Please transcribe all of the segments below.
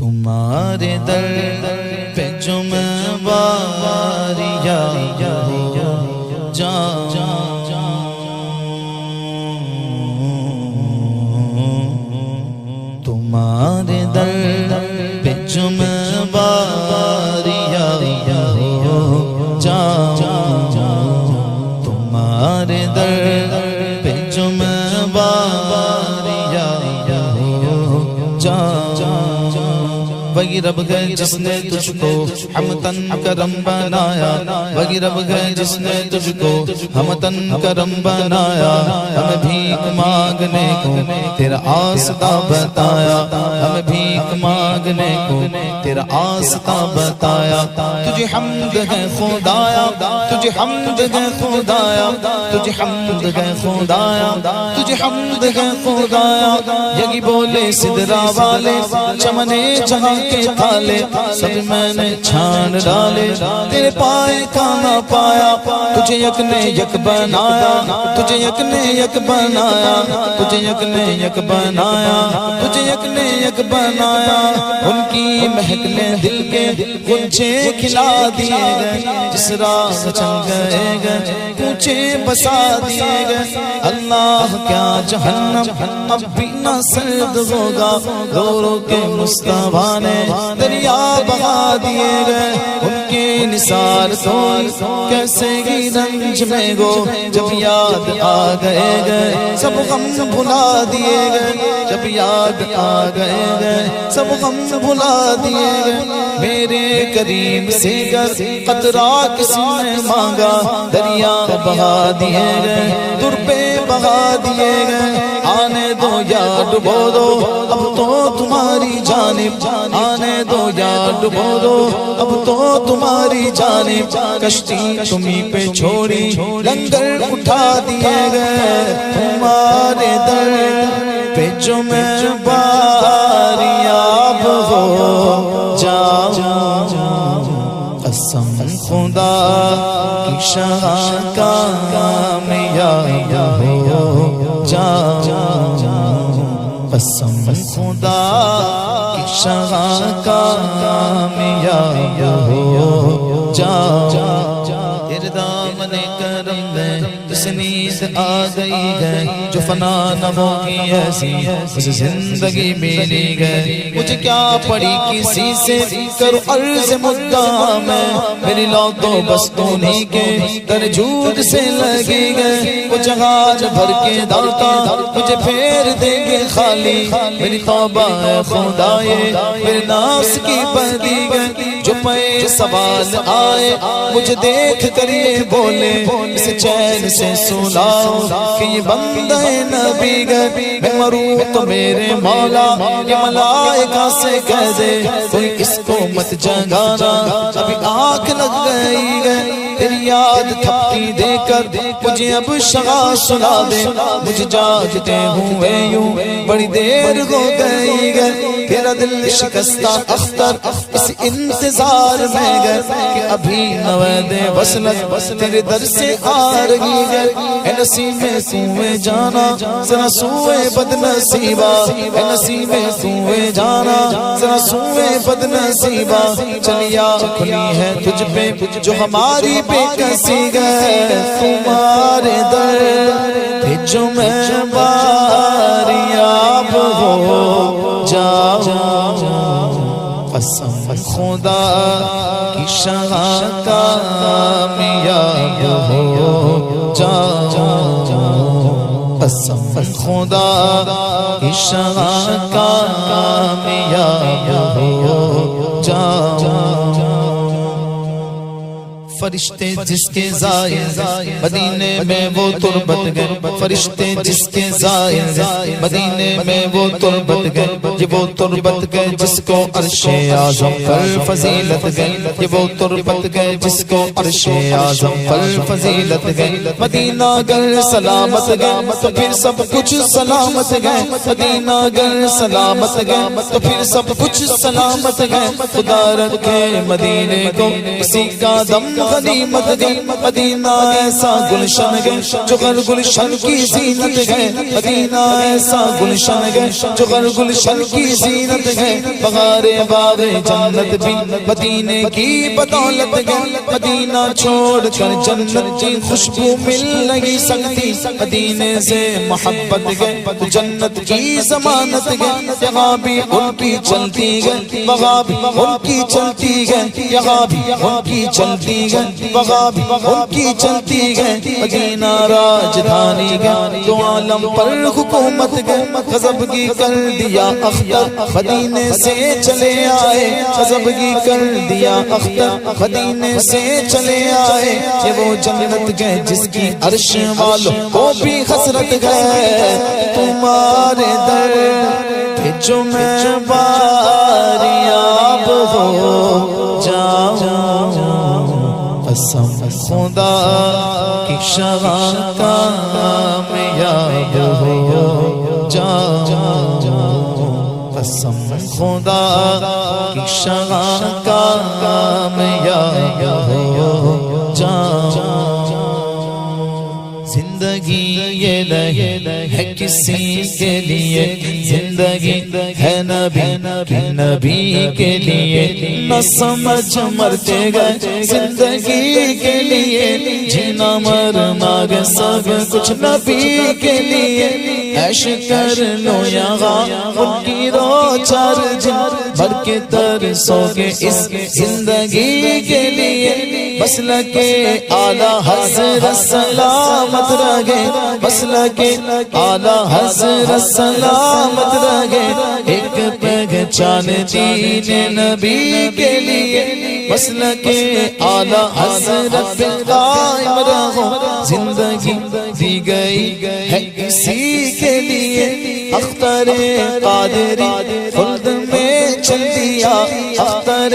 تمہارے در پہ جو میں واریہ تمہارے در پہ جو میں واریہ تمہارے در پہ جو میں واریہ وہی رب ہے جس نے تجھ کو ہمتن کرم بنایا، وہی رب ہے جس نے تجھ کو ہمتن کرم بنایا، ہمیں بھیک مانگنے کو تیرا آستہ بتایا، ہمیں بھیک مانگنے کو تیرا آستہ بتایا۔ تجھے حمد ہے خدایا، تجھے حمد ہے خدایا، تجھے حمد ہے خدایا، تجھے حمد ہے خدایا۔ یہی بولے سدرا والے چمنے جہاں کے تھالے، سب میں نے چھان ڈالے، تیرے پائے کا نہ پایا۔ تجھے یک نے یک بنایا، تجھے یک نے یک بنایا، تجھے یک نے یک بنایا، تجھے یک نے یک بنایا۔ ان کی مہک نے دل کے گنچے کھلا دیے گئے، جس راہ چل گئے گئے پوچھے بسا دیے گئے۔ اللہ کیا جہنم اب بھی نہ سرد ہوگا، رو رو کے مصطفیٰ نے دریا بہا دیے گئے۔ ان کے نثار تو کیسے ہی رنج میں گو، جب یاد آ گئے گئے سب غم بھلا دیے گئے، جب یاد آ گئے گئے سب غم بھلا دیے گئے۔ میرے کریم سے گر قطرہ کسی نے مانگا، دریا بہا دیے گئے، در پہ بہا دیے گئے۔ آنے دو یا ڈبو دو اب تو تمہاری جانب، آنے دو یا ڈبو دو اب تو تمہاری جانب۔ کشتی تمہیں پہ چھوڑی لنگر اٹھا دیے گئے، تمہارے در پہ جو میں باریاب ہو جاؤں، قسم خدا کی شاہ کا کامیاب ہو جاؤں، قسم خدا کی شاہ کا کامیاب ہو جاؤں۔ تیرے دامن کرم میں جس نیند آ گئی ہے، جو فنا نہ ہوگی ایسی اسے زندگی ملی گئے۔ مجھے کیا پڑی کسی سے کرو عرض مدعا میں، میری لو تو بس انہی کے در جود سے لگی گئے۔ وہ جہاز بھر کے داتا مجھے پھیر دیں گے خالی، میری توبہ ہے خدائے میرے ناس کی بدی گئے۔ جو پہ سوال آئے مجھے دیکھ کر یہ بولے، اسے چین سے سلاؤ کہ یہ بندہ نبی گئے۔ میں مروں تو میرے مولا یہ ملائکہ سے کہہ دے، کوئی اس کو مت جگانا ابھی آنکھ لگ گئی گئے۔ تیری یاد تھپکی دے کر مجھے اب شغا سنا دے، مجھے جاگتے ہوئے یوں بڑی دیر ہو گئی گئے۔ تیرا دل شکستہ اختر اس انتظار میں گئے کہ ابھی نوید وصلت تیرے در سے آ رہی ہے۔ اے نصیب سوئے جانا ذرا سوئے بد نصیبہ، اے نصیب سوئے جانا ذرا سوئے بد نصیبہ۔ چلیا کھلی ہے تجھ پہ جو ہماری بے کسی گئے، تمہارے در پہ جو میں باریاب ہو جاؤں، قسم خدا کی شاہ کا کامیاب ہو جاؤں، قسم خدا کی شاہ کا کامیاب ہو جاؤں۔ فرشتے جس کے زائر مدینے میں وہ تربت گئے، فرشتے جس کے زائر مدینے میں وہ تربت گئے، یہ وہ تربت گئے جس کو عرش اعظم پر فضیلت گئے، یہ وہ تربت گئے جس کو عرش اعظم پر فضیلت گئے۔ مدینہ گر سلامت گئے تو پھر سب کچھ سلامت گئے، مدینہ گر سلامت گئے تو پھر سب کچھ سلامت گئے۔ خدا رکھے مدینے کو اسی کا دم غنیمت گئے مدینہ ایسا گلشن گئے جو غر گلشن کی زینت گئے مدینہ ایسا گلشن گئے جو غر گلشن کی زینت گئے بغار باغ جنت بھی مدینے کی بدولت گئے مدینہ چھوڑ کر جنت کی خوشبو مل نہیں سکتی مدینے سے محبت گئے جنت کی ضمانت گئے یہاں بھی ان کی چلتی گئے وہاں بھی ان کی چلتی گئے یہاں بھی ان کی چلتی گئے وہاں بھی ان کی چلتی گئے مدینہ راجدھانی گئے تو عالم پر حکومت گئے غضبگی کر دیا اختر مدینے سے چلے آئے غضبگی کر دیا اختر مدینے سے چلے آئے یہ وہ جنت گئے جس کی عرش والوں کو بھی حسرت گئے تمہارے در پہ جو میں باریاب ہو جاؤں قسم خدا کی شغال کامیاب ہو جاؤں قسم خدا کی شغال کامیاب ہو جاؤں زندگی یہ نہیں ہے کسی کے لیے زندگی ہے نبی کے لیے نہ سمجھ مرتے گئے زندگی کے لیے جینا مرنا گے سب کچھ نبی کے لیے عیش کر لو یہاں ان کی رو چار جن بھر کے ترسو گے اس زندگی کے لیے مسلک اعلیٰ حضرت سلامت رہے مسلک اعلیٰ حضرت سلامت رہے ایک پہچان دین نبی کے لیے مسلک اعلیٰ حضرت پہ قائم رہو زندگی دی گئی ہے کسی کے لیے اختر قادری خلد میں چل دیا اختر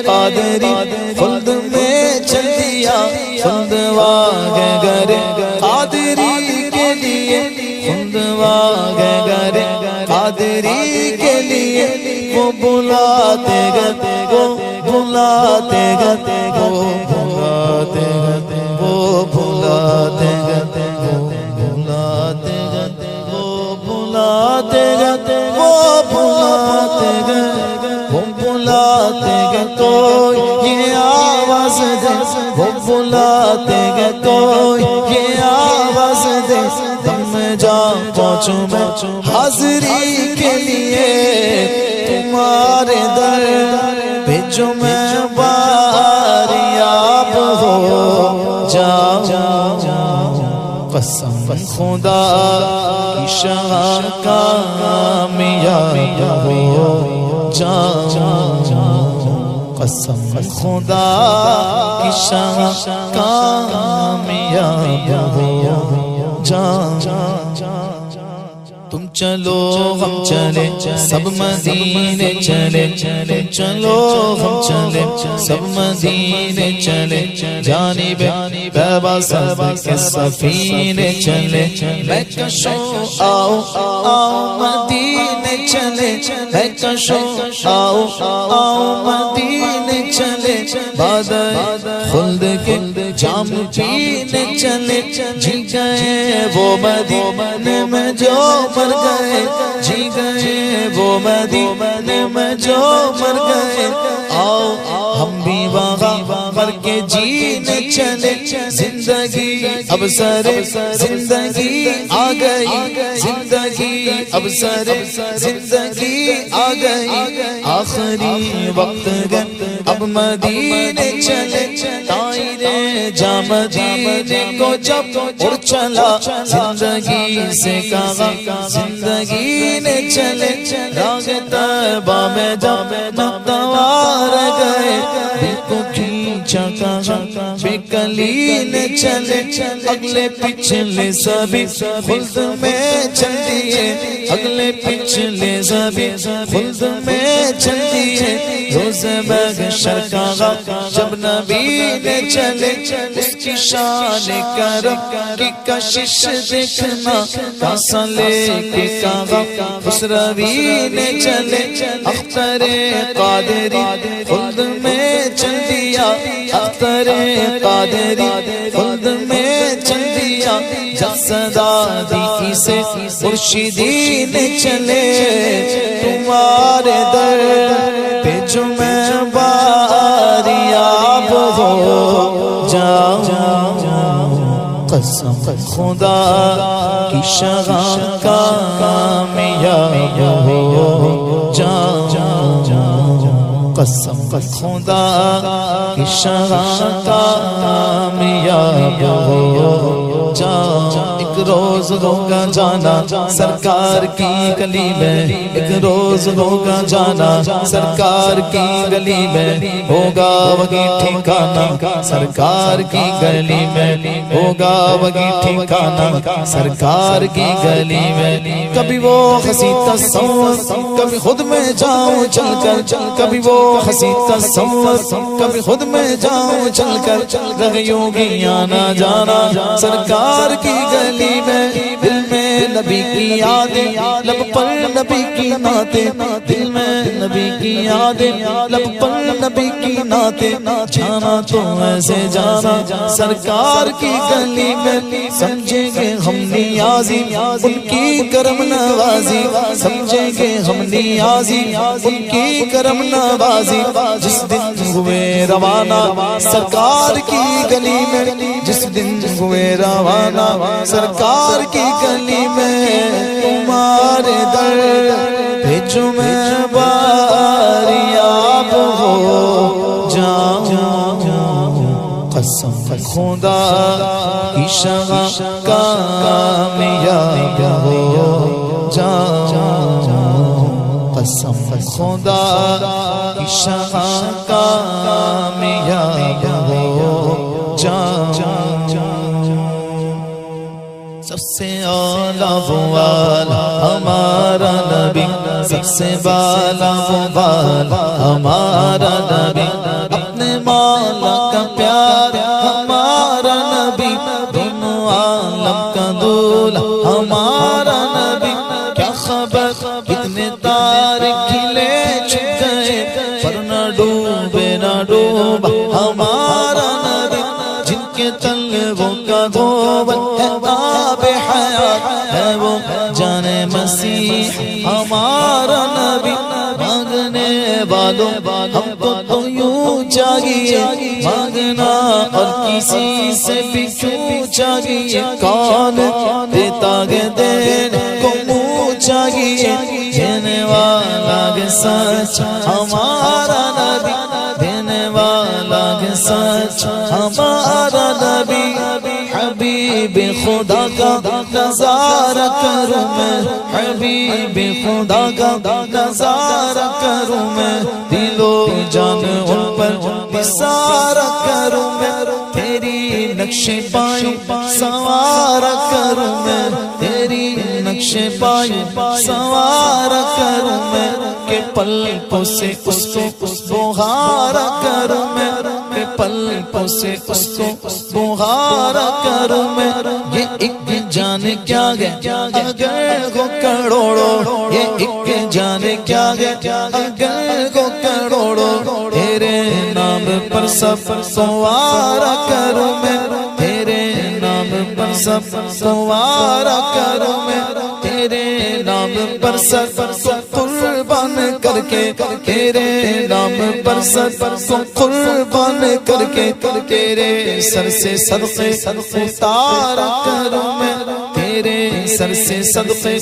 قادری خلد میں چل دیا خلد واگے گرے قادری کے لیے خلد واگے گرے قادری کے لیے وہ بلاتے گتے وہ بلاتے گتے وہ بلاتے گتے وہ بلاتے گتے وہ بلاتے گتے وہ بلاتے گتے وہ بلاتے گتے وہ بلاتے گے تو یہ آواز دے وہ بلاتے گے تو یہ آواز دے دم جا پہنچوں میں حاضری کے لیے تمہارے در پہ جو میں باریاب ہو جاؤں قسم خدا کی شغال کامیاب ہو جاؤں قسم خدا کی شغال کامیاب ہو جاؤں تم چلو ہم چلے سب مدینے چلے تم چلو ہم چلے سب مدینے چلے جانب بابا سب کے سفینے چلے میں کشوں آؤ آؤ مدینے چلے میں کشوں آؤ آؤ مدینے چلے بادل خلد کے جام پینے چلے جی گئے وہ مدینے میں جو مر گئے جی گئے وہ مدینے میں جو مر گئے آؤ ہم بھی وہاں مر کے جینے چلے زندگی اب سر زندگی آ گئی زندگی اب سر زندگی آ گئی آخری وقت گئے اب مدینے چلے تائرے جا مدینے کو جب اڑ چلا زندگی سے کہا زندگی نے چلے راگ طیبہ میں جب نقدوار گئے کو کھینچا کہا بے کلی نے چلے اگلے پچھلے سبھی خلد میں چل دیے اگلے پچھلے سبھی خلد میں چل دیے روز محشر کہا جب نبی نے چلے اس کی شان کرم کی کشش دیکھنا کاسا لے کے کہا اس روی نے چلے اختر قادری خلد میں چل دیا اختر قادری خلد میں چل دیا جب صدا دی سے مرشدی نے چلے تمہارے در پہ جو میں باریاب ہو جاؤں قسم خدا کی شغاں کامیاب ہو جاؤں قسم خدا کی شغاں کامیاب ہو جاؤں ایک روز ہوگا جانا سرکار کی گلی میں ایک روز ہوگا جانا سرکار کی گلی میں ہوگا وہی ٹھکانا سرکار کی گلی میں ہوگا وہی ٹھکانا سرکار کی گلی میں کبھی وہ ہنسی تصور کبھی خود میں جاؤں چل کر کبھی وہ ہنسی تصور کبھی خود میں جاؤں چل کر رہیوں گی آنا جانا سرکار کی گلی میں دل میں نبی کی یادیں لب پر نبی کی نعتیں دل میں نبی کی یادیں لب پر نبی کی نعتیں جانا تو ایسے جانا سرکار کی گلی میں سمجھیں گے ہم نیازی ان کی کرم نوازی سمجھیں گے ہم نیازی ان کی کرم نوازی جس دن ہوئے روانہ سرکار کی گلی میں جس دن ہوئے روانہ سرکار کی گلی میں تمہارے در بھیجو میں باریاب ہو جاؤں قسم خدا کی شغاں کامیاب ہو جاؤں قسم خدا کی شغاں کامیاب ہو جاؤں سب سے اعلیٰ وہ والا ہمارا نبی سب سے بالا وہ والا ہمارا نبی اپنے مولا کا پیار ہمارا نبی دونوں عالم کا دولہ ہمارا نبی کیا خبر کتنے تارے کھلے چھپ گئے پر نہ ڈوبے نہ ڈوبا ہمارا نبی جن کے طلبوں کا دھوبل ہے آب حیات ہے وہ جان مسیح ہمارا نبی مانگنے والوں ہم کو تو یوں چاہیے مانگنا اور کسی سے بھی کیوں چاہیے کون دیتا گے دینے کو منہ چاہیے دینے والا گے سچ ہمارا نبی دینے والا گے سچ ہمارا نبی حبیب خدا کا نظارہ کروں میں حبیب خدا کا نظارہ کروں میں دل و جان ان پر نثارہ کروں میں تیری نقش پائیں سوارہ کروں میں تیری نقش پائیں سوارہ کروں میں کہ پلکوں سے اس کو بہارا کروں میں کہ پلکوں سے اس کو بہارا کروں میں یہ ایک جان کیا گیا اگر وہ کروڑوں یہ ایک جان کیا گیا اگر وہ کروڑوں تیرے نام پر سب سوارا کروں میں تیرے نام پر سب سوارا کروں میں تیرے نام پر سب قربان کر کے تیرے نام پر سب قربان کر کے تیرے سر سے صدقے اتارا کروں میں تیرے سر سے صدقے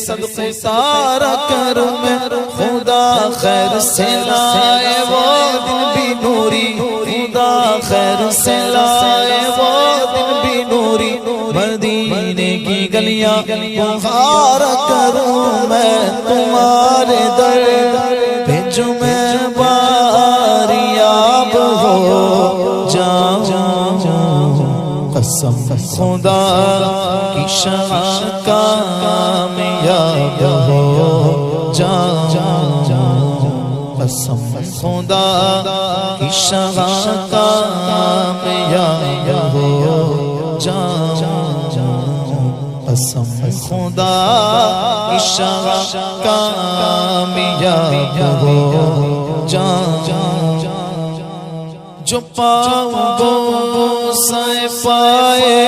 اتارا کروں میں خدا خیر سے لائے وہ دن بھی نوری خدا خیر سے لائے وہ دن بھی نوری مدینے کی گلیاں بہارا کروں میں تمہارے در بھیجو میں باریاب ہو جاؤں قسم خدا کی شغاں کامیاب ہو جاؤں قسم خدا کی شغاں کامیاب ہو جاؤں قسم خدا کی شغاں کامیاب ہو جاؤں جو پاؤں بوسہ پائے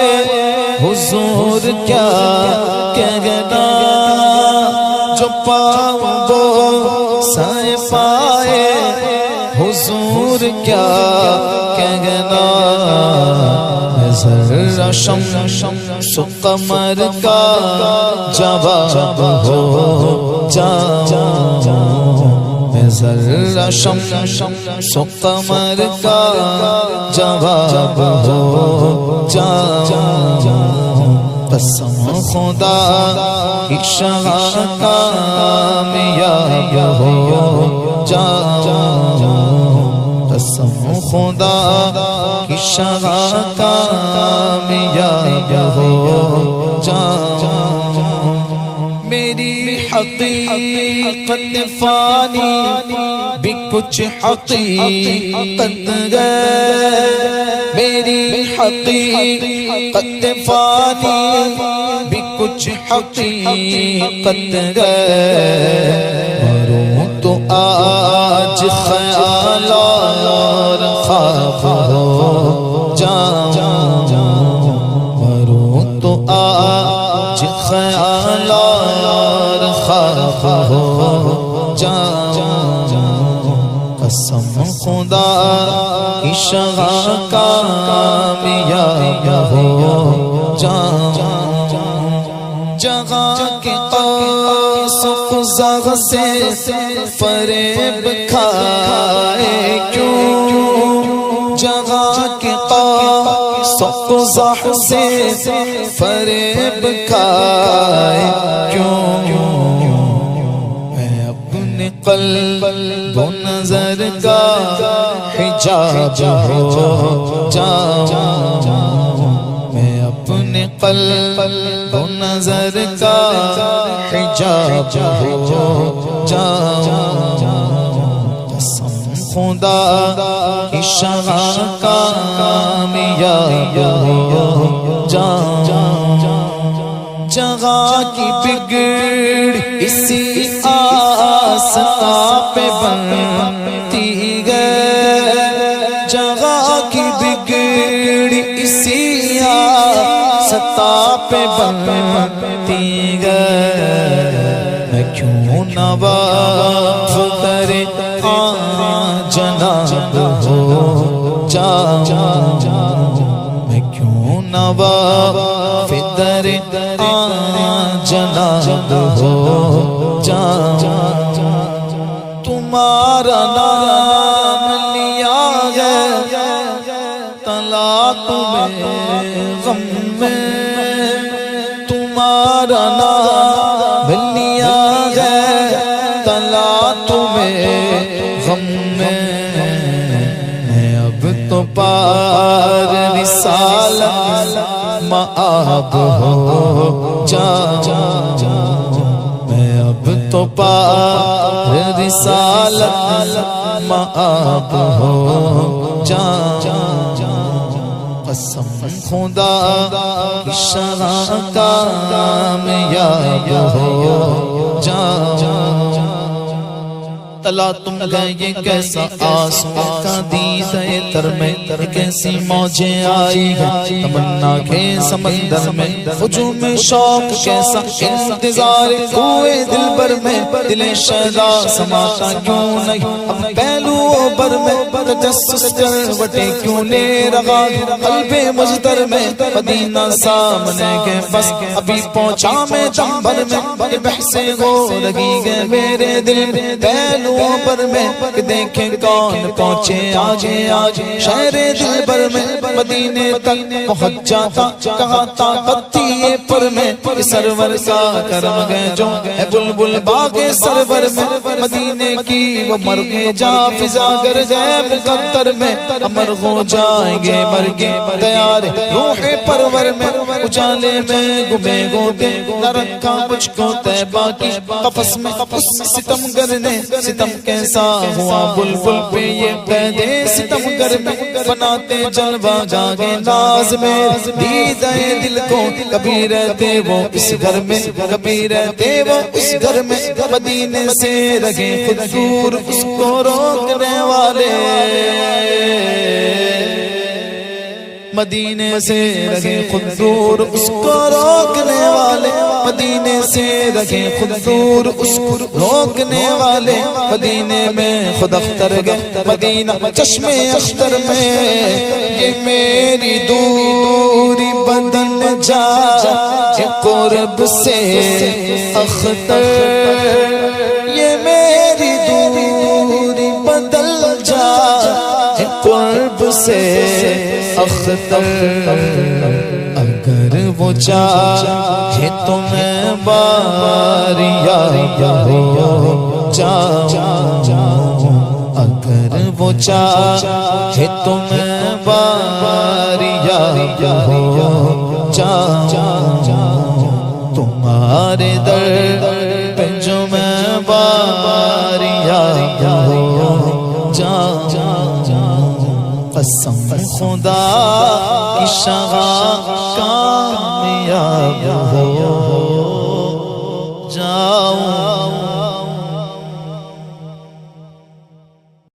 حضور کیا کہنا، جو پاؤں بوسہ پائے حضور کیا کہنا، ذرا شمس و قمر کا جواب ہو جاؤں، میں ذرا شمس و قمر کا جواب ہو جاؤں، قسم خدا کی شاہ کامیاب ہو جاؤں، قسم خدا کی شاہ کامیاب ہو جاؤں، میری حقیقت فانی بھی کچھ حقیقت ہے، میری حقیقت فانی بھی کچھ حقیقت ہے، مروں تو آج خیال اور خواب ہو جاؤں، مروں تو آج خیال اور خواب ہو جاؤں، قسم خدا کی شاہ کامیاب ہو جاؤں، جہاں کے قیس و قزح سے فریب کھائے کیوں، جہاں کے قیس و قزح سے فریب کھائے کیوں، میں اپنے قلب و نظر کا حجاب ہو جاؤں، میں اپنے قلب و نظر کا حجاب ہو جاؤں، قسم خدا کی شاہ کامیاب ہو جاؤں، جہاں کی بگڑ اسی آستا پہ بنتی ہے، جہاں کی بگڑ اسی آستا پہ بنتی ہے، میں کیوں نہ وقف کرے جناب ہو جاؤں، میں کیوں نہ وقف کرے جناب ہو جاؤں، تمہارا نام لیا ہے تلا تمہیں غم میں، تمہارا نام لیا ہے تلا تمہیں غم میں، اب تو پار رسالت مآب ہو جاؤں، میں اب تو پار رسالت مآب ہو جاؤں، قسم خدا کی شاہ کامیاب ہو جاؤں، تلا تم گئے یہ کیسا آسمان کا دیدے تر میں، کیسی موجیں آئی ہیں تمنا کے سمندر میں، ہجوم شوق کیسا انتظار ہوئے دل بر میں، دل شیدا سماتا کیوں نہیں اب پہلو بر میں، تجسس کروٹیں کیوں لے رہا قلب مجدر میں، مدینہ سامنے کے بس ابھی پہنچا میں دم بھر میں، یہ بحثیں ہو لگی گئے میرے دل میں پہلو پر میں، دیکھیں کون پہنچے آجے آج شہر دل بر میں، مدینے تک پہنچ جاتا کہاں طاقت تھی یہ پر میں، سرور کا کرم گئے جو ہے بلبل باغ سرور میں، مدینے کی وہ مرغے جا فضا گر گئے مقدر میں، امر ہو جائیں گے مرگے تیار روح پرور میں، اجالے میں گمے گوتے نہ رکھا مجھ کو طیبہ کی قفس میں، اس ستم گر نے ستم کیسا ہوا بلبل پہ یہ قیدے ستم گر میں، بناتے جلوہ جاگے ناز میں، دیدہ دل کو کبھی رہتے وہ اس گھر میں، کبھی رہتے وہ اس گھر میں، مدینے سے رہے خود دور اس کو روکنے والے مدینے سے رہے خود دور اس کو روکنے والے، مدینے سے رہے خود دور اس کو روکنے والے، مدینے میں خود اختر گئے مدینہ چشم اختر میں، یہ میری دوری بدل جائے قرب سے اختر، یہ میری دوری بدل جائے قرب سے اختر، اگر وہ چاہے تو میں باریا ہو جاؤں، اگر وہ چاہے تو میں باریا ہو جاؤں، تمہارے در پہ جو میں باریا ہو جاؤں، قسم خدا کی شغاف کامیاب ہو جاؤں۔